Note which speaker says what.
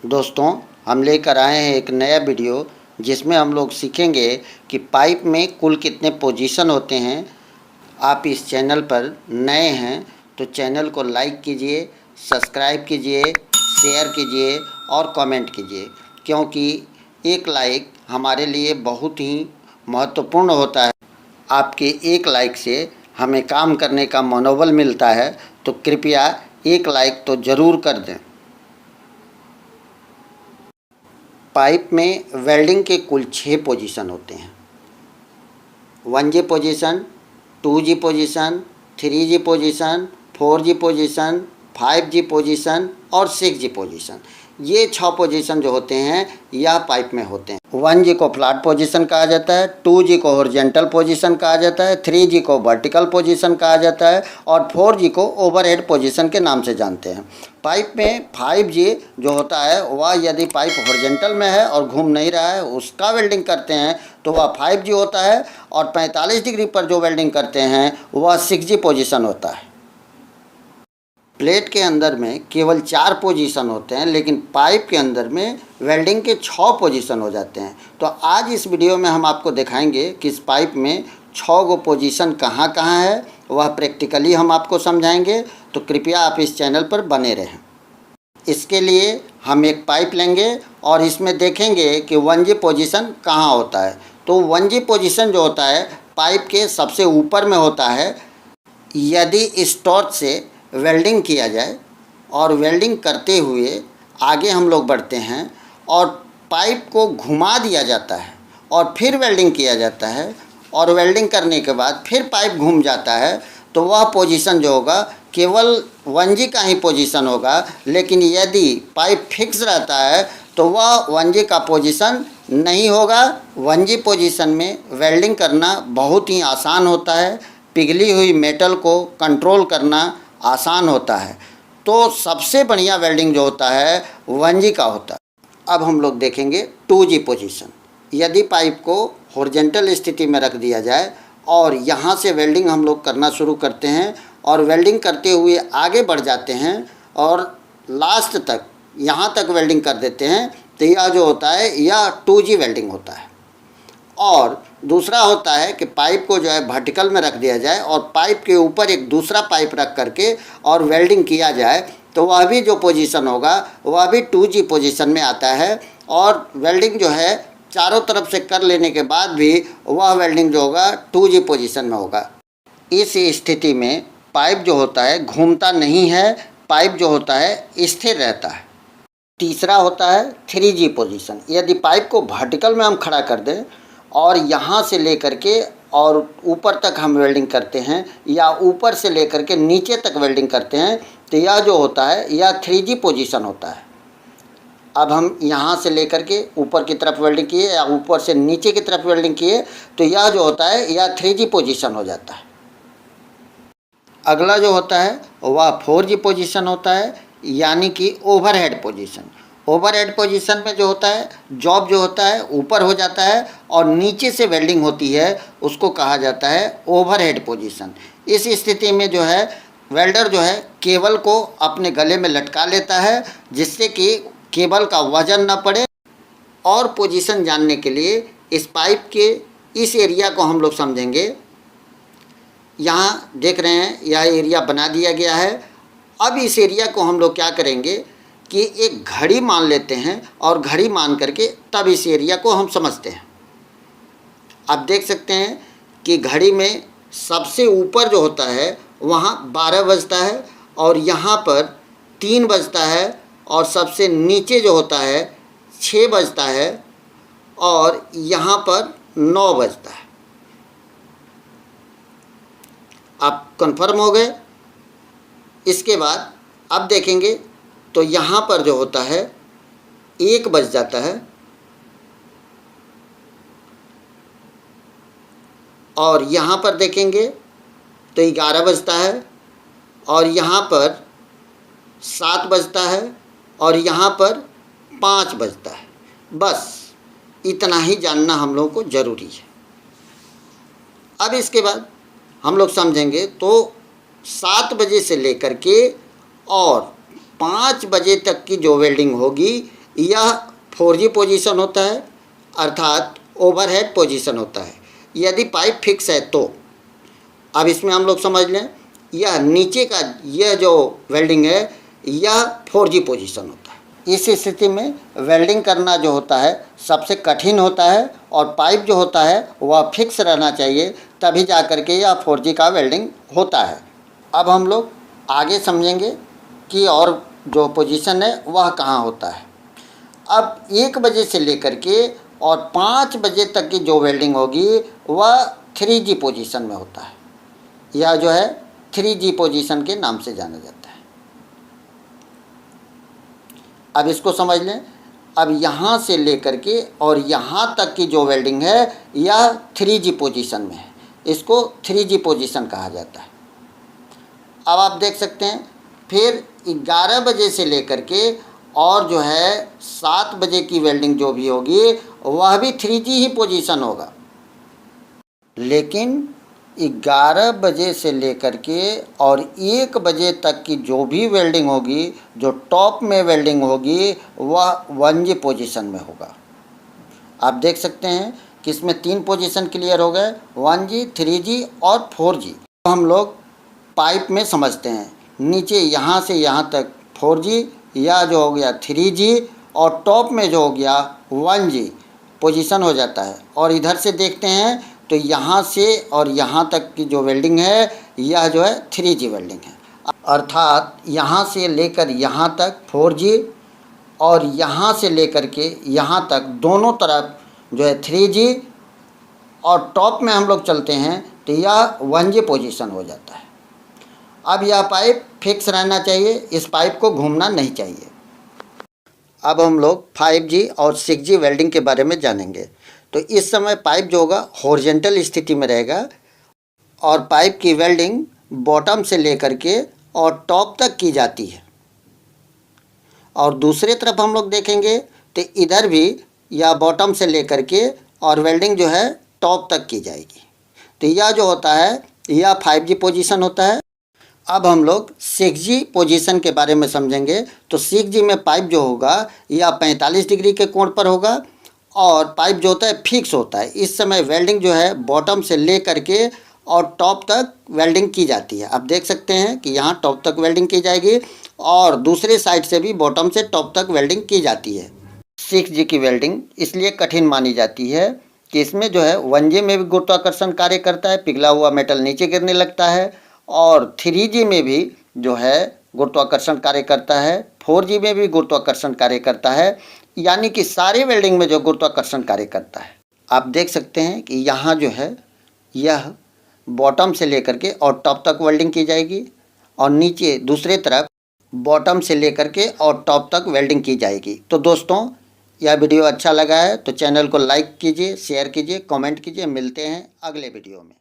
Speaker 1: दोस्तों, हम लेकर आए हैं एक नया वीडियो जिसमें हम लोग सीखेंगे कि पाइप में कुल कितने पोजीशन होते हैं। आप इस चैनल पर नए हैं तो चैनल को लाइक कीजिए, सब्सक्राइब कीजिए, शेयर कीजिए और कमेंट कीजिए, क्योंकि एक लाइक हमारे लिए बहुत ही महत्वपूर्ण होता है। आपके एक लाइक से हमें काम करने का मनोबल मिलता है, तो कृपया एक लाइक तो ज़रूर कर दें। पाइप में वेल्डिंग के कुल 6 पोजीशन होते हैं। 1G position, 2G position, 3G position, 4G position, 5G position और 6G पोजीशन। ये 6 पोजीशन जो होते हैं यह पाइप में होते हैं। 1G को फ्लैट पोजीशन कहा जाता है, 2G को हॉरिजॉन्टल पोजीशन कहा जाता है, 3G को वर्टिकल पोजीशन कहा जाता है और 4G को ओवरहेड पोजीशन के नाम से जानते हैं। पाइप में 5G जो होता है वह यदि पाइप हॉरिजॉन्टल में है और घूम नहीं रहा है उसका वेल्डिंग करते हैं तो वह 5G होता है, और 45 डिग्री पर जो वेल्डिंग करते हैं वह 6G पोजीशन होता है। प्लेट के अंदर में केवल 4 पोजीशन होते हैं, लेकिन पाइप के अंदर में वेल्डिंग के 6 पोजीशन हो जाते हैं। तो आज इस वीडियो में हम आपको दिखाएंगे कि इस पाइप में 6 गो पोजीशन कहाँ कहाँ है, वह प्रैक्टिकली हम आपको समझाएंगे। तो कृपया आप इस चैनल पर बने रहें। इसके लिए हम एक पाइप लेंगे और इसमें देखेंगे कि 1G पोजीशन कहाँ होता है। तो 1G पोजीशन जो होता है पाइप के सबसे ऊपर में होता है। यदि इस टॉर्च से वेल्डिंग किया जाए और वेल्डिंग करते हुए आगे हम लोग बढ़ते हैं और पाइप को घुमा दिया जाता है और फिर वेल्डिंग किया जाता है, और वेल्डिंग करने के बाद फिर पाइप घूम जाता है, तो वह पोजीशन जो होगा केवल 1G का ही पोजीशन होगा। लेकिन यदि पाइप फिक्स रहता है तो वह 1G का पोजीशन नहीं होगा। 1G पोजीशन में वेल्डिंग करना बहुत ही आसान होता है। पिघली हुई मेटल को कंट्रोल करना आसान होता है। तो सबसे बढ़िया वेल्डिंग जो होता है 1G का होता है। अब हम लोग देखेंगे 2G पोजीशन। यदि पाइप को हॉरिजॉन्टल स्थिति में रख दिया जाए और यहाँ से वेल्डिंग हम लोग करना शुरू करते हैं और वेल्डिंग करते हुए आगे बढ़ जाते हैं और लास्ट तक यहाँ तक वेल्डिंग कर देते हैं, तो यह जो होता है यह 2G वेल्डिंग होता है। और दूसरा होता है कि पाइप को जो है वर्टिकल में रख दिया जाए और पाइप के ऊपर एक दूसरा पाइप रख करके और वेल्डिंग किया जाए, तो वह भी जो पोजीशन होगा वह भी 2G पोजीशन में आता है। और वेल्डिंग जो है चारों तरफ से कर लेने के बाद भी वह वेल्डिंग जो होगा 2G पोजीशन में होगा। इस स्थिति में पाइप जो होता है घूमता नहीं है, पाइप जो होता है स्थिर रहता है। तीसरा होता है 3G पोजीशन। यदि पाइप को वर्टिकल में हम खड़ा कर दें और यहाँ से लेकर के और ऊपर तक हम वेल्डिंग करते हैं या ऊपर से लेकर के नीचे तक वेल्डिंग करते हैं, तो यह जो होता है यह 3G पोजीशन होता है। अब हम यहाँ से लेकर के ऊपर की तरफ वेल्डिंग किए या ऊपर से नीचे की तरफ वेल्डिंग किए, तो यह जो होता है यह 3G पोजीशन हो जाता है। अगला जो होता है वह 4G पोजीशन होता है, यानी कि ओवरहेड पोजीशन। ओवरहेड पोजीशन में जो होता है जॉब जो होता है ऊपर हो जाता है और नीचे से वेल्डिंग होती है, उसको कहा जाता है ओवरहेड पोजीशन। इस स्थिति में जो है वेल्डर जो है केबल को अपने गले में लटका लेता है, जिससे कि केबल का वजन न पड़े। और पोजीशन जानने के लिए इस पाइप के इस एरिया को हम लोग समझेंगे। यहाँ देख रहे हैं यह एरिया बना दिया गया है। अब इस एरिया को हम लोग क्या करेंगे कि एक घड़ी मान लेते हैं और घड़ी मान करके तब इस एरिया को हम समझते हैं। आप देख सकते हैं कि घड़ी में सबसे ऊपर जो होता है वहाँ 12 बजता है और यहाँ पर 3 बजता है और सबसे नीचे जो होता है 6 बजता है और यहाँ पर 9 बजता है। आप कंफर्म हो गए। इसके बाद अब देखेंगे तो यहाँ पर जो होता है 1 बज जाता है और यहाँ पर देखेंगे तो 11 बजता है और यहाँ पर 7 बजता है और यहाँ पर 5 बजता है। बस इतना ही जानना हम लोगों को ज़रूरी है। अब इसके बाद हम लोग समझेंगे तो 7 बजे से लेकर के और 5 बजे तक की जो वेल्डिंग होगी यह 4G पोजीशन होता है, अर्थात ओवरहेड पोजीशन होता है। यदि पाइप फिक्स है तो अब इसमें हम लोग समझ लें, यह नीचे का यह जो वेल्डिंग है यह 4G पोजीशन होता है। इस स्थिति में वेल्डिंग करना जो होता है सबसे कठिन होता है और पाइप जो होता है वह फिक्स रहना चाहिए, तभी जा कर के यह 4G का वेल्डिंग होता है। अब हम लोग आगे समझेंगे कि और जो पोजीशन है वह कहाँ होता है। अब 1 बजे से लेकर के और 5 बजे तक की जो वेल्डिंग होगी वह 3G पोजीशन में होता है। यह जो है 3G पोजीशन के नाम से जाना जाता है। अब इसको समझ लें, अब यहाँ से लेकर के और यहाँ तक की जो वेल्डिंग है यह 3G पोजीशन में है, इसको 3G पोजीशन कहा जाता है। अब आप देख सकते हैं फिर 11 बजे से लेकर के और जो है 7 बजे की वेल्डिंग जो भी होगी वह भी 3G ही पोजीशन होगा। लेकिन 11 बजे से लेकर के और 1 बजे तक की जो भी वेल्डिंग होगी, जो टॉप में वेल्डिंग होगी वह 1G पोजीशन में होगा। आप देख सकते हैं कि इसमें 3 पोजीशन क्लियर हो गए, 1G, 3G और 4G। तो हम लोग पाइप में समझते हैं, नीचे यहाँ से यहाँ तक 4G, या जो हो गया 3G और टॉप में जो हो गया 1G पोजीशन हो जाता है। और इधर से देखते हैं तो यहाँ से और यहाँ तक की जो वेल्डिंग है यह जो है 3G वेल्डिंग है, अर्थात यहाँ से लेकर यहाँ तक 4G और यहाँ से लेकर के यहाँ तक दोनों तरफ जो है 3G और टॉप में हम लोग चलते हैं तो यह 1G पोजीशन हो जाता है। अब यह पाइप फिक्स रहना चाहिए, इस पाइप को घूमना नहीं चाहिए। अब हम लोग 5G और 6G वेल्डिंग के बारे में जानेंगे। तो इस समय पाइप जो होगा हॉरिजॉन्टल स्थिति में रहेगा और पाइप की वेल्डिंग बॉटम से लेकर के और टॉप तक की जाती है। और दूसरी तरफ हम लोग देखेंगे तो इधर भी या बॉटम से लेकर के और वेल्डिंग जो है टॉप तक की जाएगी। तो यह जो होता है यह 5G पोजीशन होता है। अब हम लोग 6G पोजीशन के बारे में समझेंगे। तो 6G में पाइप जो होगा यह 45 डिग्री के कोण पर होगा और पाइप जो होता है फिक्स होता है। इस समय वेल्डिंग जो है बॉटम से ले करके और टॉप तक वेल्डिंग की जाती है। आप देख सकते हैं कि यहाँ टॉप तक वेल्डिंग की जाएगी और दूसरे साइड से भी बॉटम से टॉप तक वेल्डिंग की जाती है। 6G की वेल्डिंग इसलिए कठिन मानी जाती है कि इसमें जो है 1G में भी गुरुत्वाकर्षण कार्य करता है, पिघला हुआ मेटल नीचे गिरने लगता है, और 3G में भी जो है गुरुत्वाकर्षण कार्य करता है, 4G में भी गुरुत्वाकर्षण कार्य करता है, यानी कि सारे वेल्डिंग में जो गुरुत्वाकर्षण कार्य करता है। आप देख सकते हैं कि यहाँ जो है यह बॉटम से लेकर के और टॉप तक वेल्डिंग की जाएगी और नीचे दूसरे तरफ बॉटम से लेकर के और टॉप तक वेल्डिंग की जाएगी। तो दोस्तों यह वीडियो अच्छा लगा है तो चैनल को लाइक कीजिए, शेयर कीजिए, कमेंट कीजिए। मिलते हैं अगले वीडियो में।